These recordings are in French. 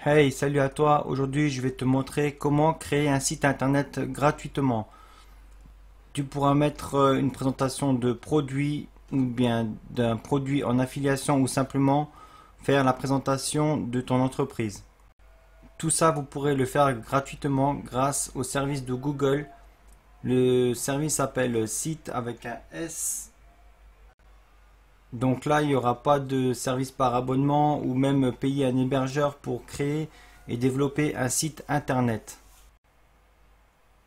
Hey, salut à toi. Aujourd'hui, je vais te montrer comment créer un site internet gratuitement. Tu pourras mettre une présentation de produit ou bien d'un produit en affiliation ou simplement faire la présentation de ton entreprise. Tout ça, vous pourrez le faire gratuitement grâce au service de Google. Le service s'appelle Site avec un S. Donc là, il n'y aura pas de service par abonnement ou même payer un hébergeur pour créer et développer un site internet.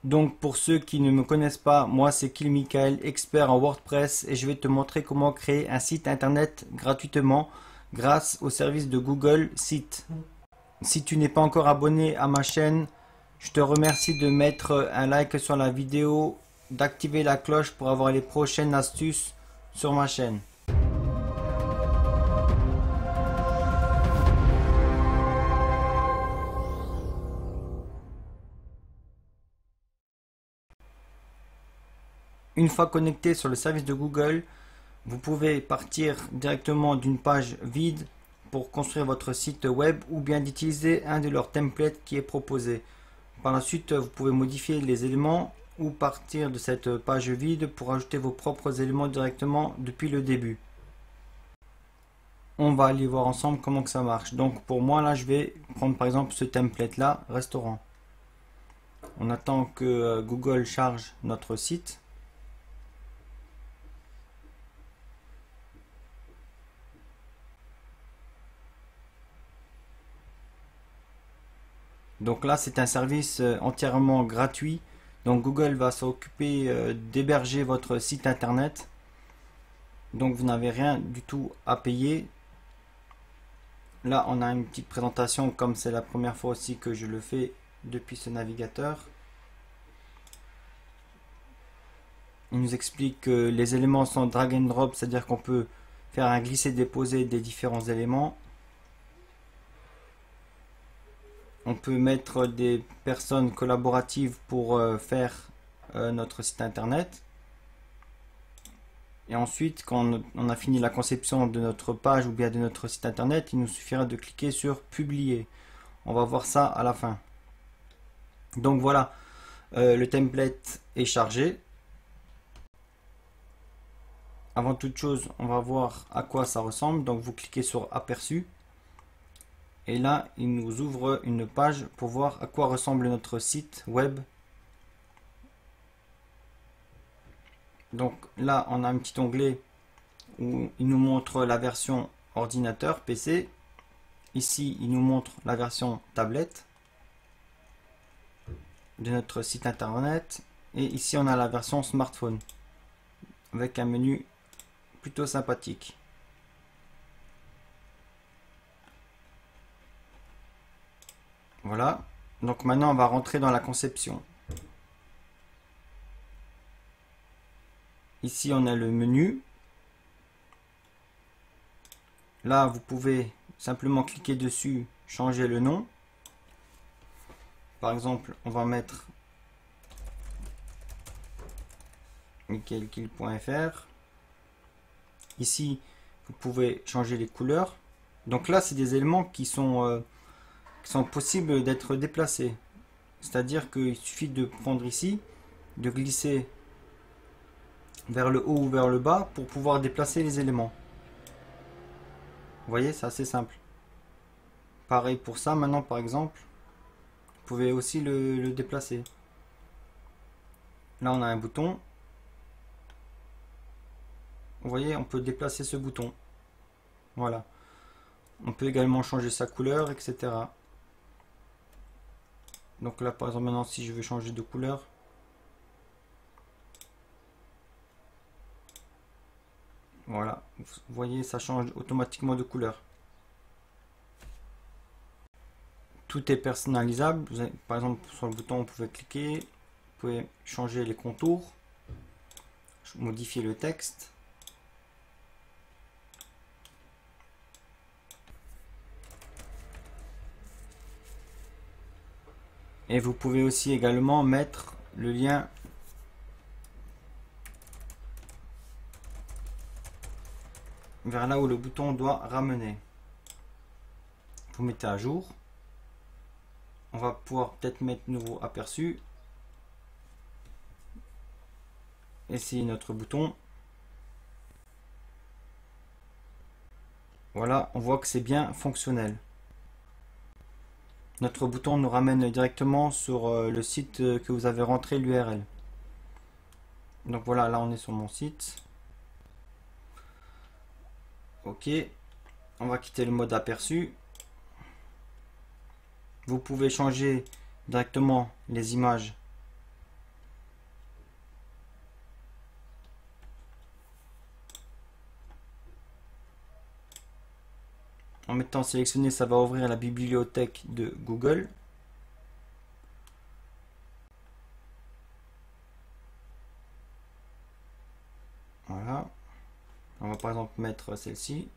Donc pour ceux qui ne me connaissent pas, moi c'est Kill Michael, expert en WordPress et je vais te montrer comment créer un site internet gratuitement grâce au service de Google Site. Si tu n'es pas encore abonné à ma chaîne, je te remercie de mettre un like sur la vidéo, d'activer la cloche pour avoir les prochaines astuces sur ma chaîne. Une fois connecté sur le service de Google, vous pouvez partir directement d'une page vide pour construire votre site web ou bien d'utiliser un de leurs templates qui est proposé. Par la suite, vous pouvez modifier les éléments ou partir de cette page vide pour ajouter vos propres éléments directement depuis le début. On va aller voir ensemble comment que ça marche. Donc pour moi là, je vais prendre par exemple ce template là, restaurant. On attend que Google charge notre site. Donc là, c'est un service entièrement gratuit. Donc Google va s'occuper d'héberger votre site internet. Donc vous n'avez rien du tout à payer. Là, on a une petite présentation comme c'est la première fois aussi que je le fais depuis ce navigateur. Il nous explique que les éléments sont drag and drop, c'est-à-dire qu'on peut faire un glisser-déposer des différents éléments. On peut mettre des personnes collaboratives pour faire notre site internet. Et ensuite, quand on a fini la conception de notre page ou bien de notre site internet, il nous suffira de cliquer sur publier. On va voir ça à la fin. Donc voilà, le template est chargé. Avant toute chose, on va voir à quoi ça ressemble. Donc vous cliquez sur aperçu. Et là, il nous ouvre une page pour voir à quoi ressemble notre site web. Donc là, on a un petit onglet où il nous montre la version ordinateur, PC. Ici, il nous montre la version tablette de notre site internet. Et ici, on a la version smartphone avec un menu plutôt sympathique. Voilà. Donc maintenant, on va rentrer dans la conception. Ici, on a le menu. Là, vous pouvez simplement cliquer dessus, changer le nom. Par exemple, on va mettre michaelkill.fr. Ici, vous pouvez changer les couleurs. Donc là, c'est des éléments qui sont possibles d'être déplacés. C'est-à-dire qu'il suffit de prendre ici, de glisser vers le haut ou vers le bas pour pouvoir déplacer les éléments. Vous voyez, c'est assez simple. Pareil pour ça, maintenant par exemple, vous pouvez aussi le déplacer. Là, on a un bouton. Vous voyez, on peut déplacer ce bouton. Voilà. On peut également changer sa couleur, etc. Donc là, par exemple, maintenant, si je veux changer de couleur, voilà. Vous voyez, ça change automatiquement de couleur. Tout est personnalisable. Vous avez, par exemple, sur le bouton, vous pouvez cliquer. Vous pouvez changer les contours, modifier le texte. Et vous pouvez aussi également mettre le lien vers là où le bouton doit ramener. Vous mettez à jour. On va pouvoir peut-être mettre nouveau aperçu. Essayer notre bouton. Voilà, on voit que c'est bien fonctionnel. Notre bouton nous ramène directement sur le site que vous avez rentré l'URL. Donc voilà, là on est sur mon site. Ok, on va quitter le mode aperçu. Vous pouvez changer directement les images. En mettant sélectionné, ça va ouvrir la bibliothèque de Google. Voilà. On va par exemple mettre celle-ci.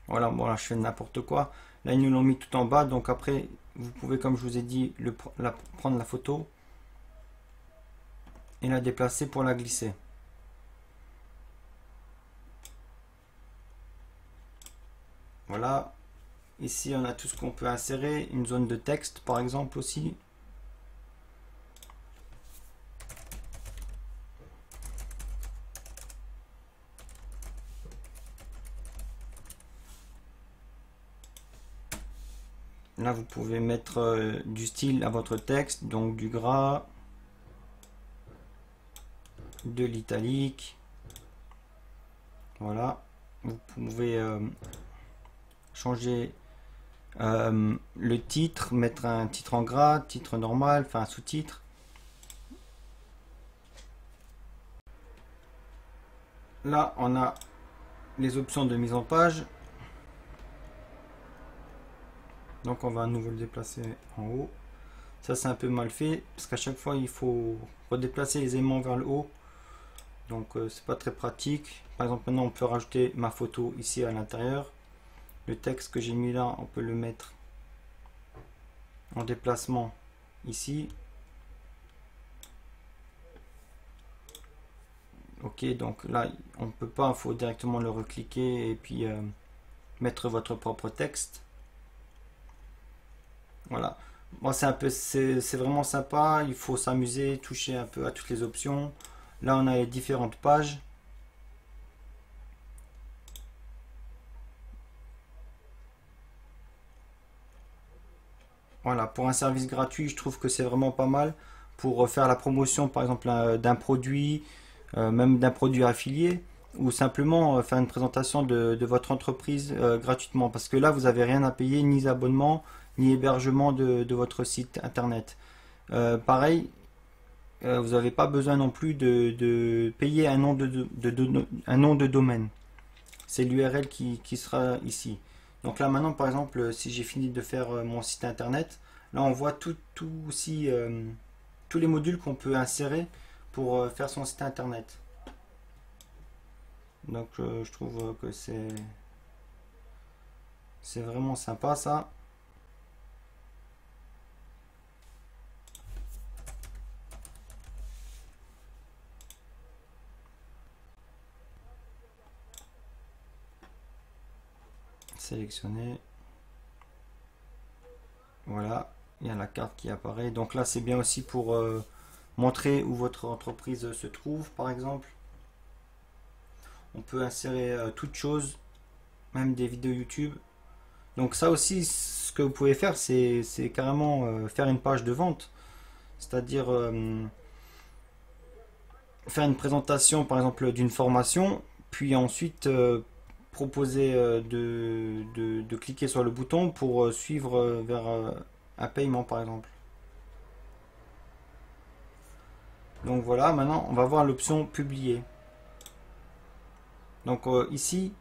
Voilà, bon là je fais n'importe quoi. Là ils nous l'ont mis tout en bas, donc après vous pouvez, comme je vous ai dit, prendre la photo et la déplacer pour la glisser. Voilà. Ici on a tout ce qu'on peut insérer, une zone de texte par exemple aussi. Là, vous pouvez mettre du style à votre texte, donc du gras, de l'italique. Voilà. Vous pouvez changer le titre, mettre un titre en gras, titre normal, enfin un sous-titre. Là, on a les options de mise en page. Donc on va à nouveau le déplacer en haut. Ça c'est un peu mal fait parce qu'à chaque fois il faut redéplacer les éléments vers le haut. Donc c'est pas très pratique. Par exemple maintenant on peut rajouter ma photo ici à l'intérieur. Le texte que j'ai mis là, on peut le mettre en déplacement ici. Ok, donc là on ne peut pas, il faut directement le recliquer et puis mettre votre propre texte. Voilà. Moi c'est un peu, c'est vraiment sympa. Il faut s'amuser, toucher un peu à toutes les options. Là on a les différentes pages. Voilà, pour un service gratuit, je trouve que c'est vraiment pas mal pour faire la promotion, par exemple, d'un produit, même d'un produit affilié, ou simplement faire une présentation de votre entreprise gratuitement. Parce que là, vous n'avez rien à payer, ni abonnement, ni hébergement de votre site internet. Pareil, vous n'avez pas besoin non plus de payer un nom de domaine. C'est l'URL qui sera ici. Donc là maintenant, par exemple, si j'ai fini de faire mon site internet, là on voit tout aussi, tous les modules qu'on peut insérer pour faire son site internet. Donc je trouve que c'est vraiment sympa ça. Sélectionner. Voilà, il y a la carte qui apparaît. Donc là c'est bien aussi pour montrer où votre entreprise se trouve, par exemple. On peut insérer toute chose, même des vidéos YouTube. Donc ça aussi, ce que vous pouvez faire, c'est carrément faire une page de vente. C'est-à-dire faire une présentation, par exemple, d'une formation, puis ensuite proposer de cliquer sur le bouton pour suivre vers un paiement, par exemple. Donc voilà, maintenant, on va voir l'option publier. Donc ici,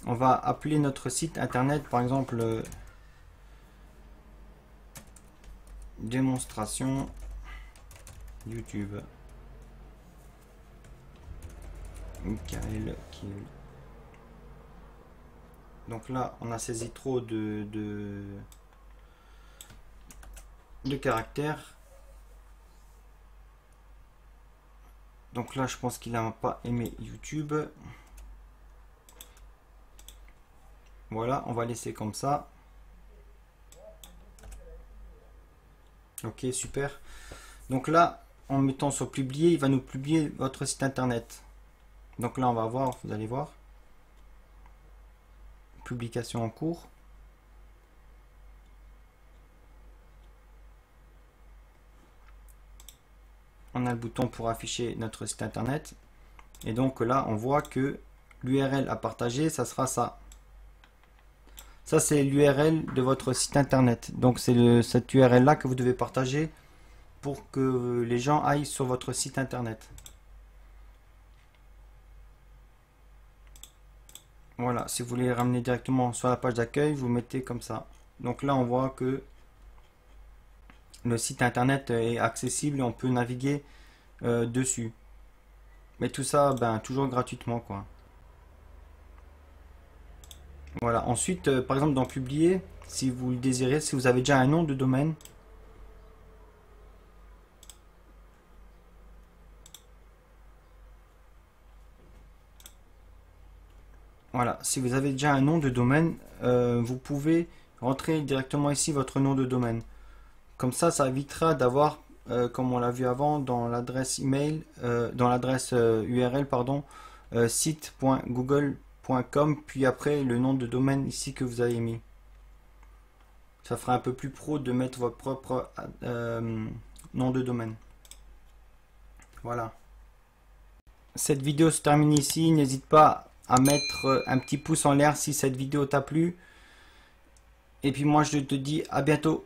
on va appeler notre site internet, par exemple, démonstration YouTube. Michael Kiel. Donc là, on a saisi trop de caractères. Donc là, je pense qu'il n'a pas aimé YouTube. Voilà, on va laisser comme ça. Ok, super. Donc là, en mettant sur publier, il va nous publier votre site internet. Donc là, on va voir, vous allez voir. Publication en cours. On a le bouton pour afficher notre site internet. Et donc là, on voit que l'URL à partager, ça sera ça. Ça, c'est l'URL de votre site internet. Donc c'est cette URL là que vous devez partager pour que les gens aillent sur votre site internet. Voilà, si vous voulez ramener directement sur la page d'accueil, vous mettez comme ça. Donc là, on voit que le site internet est accessible et on peut naviguer dessus. Mais tout ça, ben, toujours gratuitement, quoi. Voilà, ensuite, par exemple, dans publier, si vous le désirez, si vous avez déjà un nom de domaine, voilà, si vous avez déjà un nom de domaine, vous pouvez rentrer directement ici votre nom de domaine. Comme ça évitera d'avoir, comme on l'a vu avant, dans l'adresse email, dans l'adresse URL, pardon, site.google.com, puis après le nom de domaine ici que vous avez mis. Ça fera un peu plus pro de mettre votre propre nom de domaine. Voilà. Cette vidéo se termine ici. N'hésite pas à mettre un petit pouce en l'air si cette vidéo t'a plu. Et puis moi je te dis à bientôt.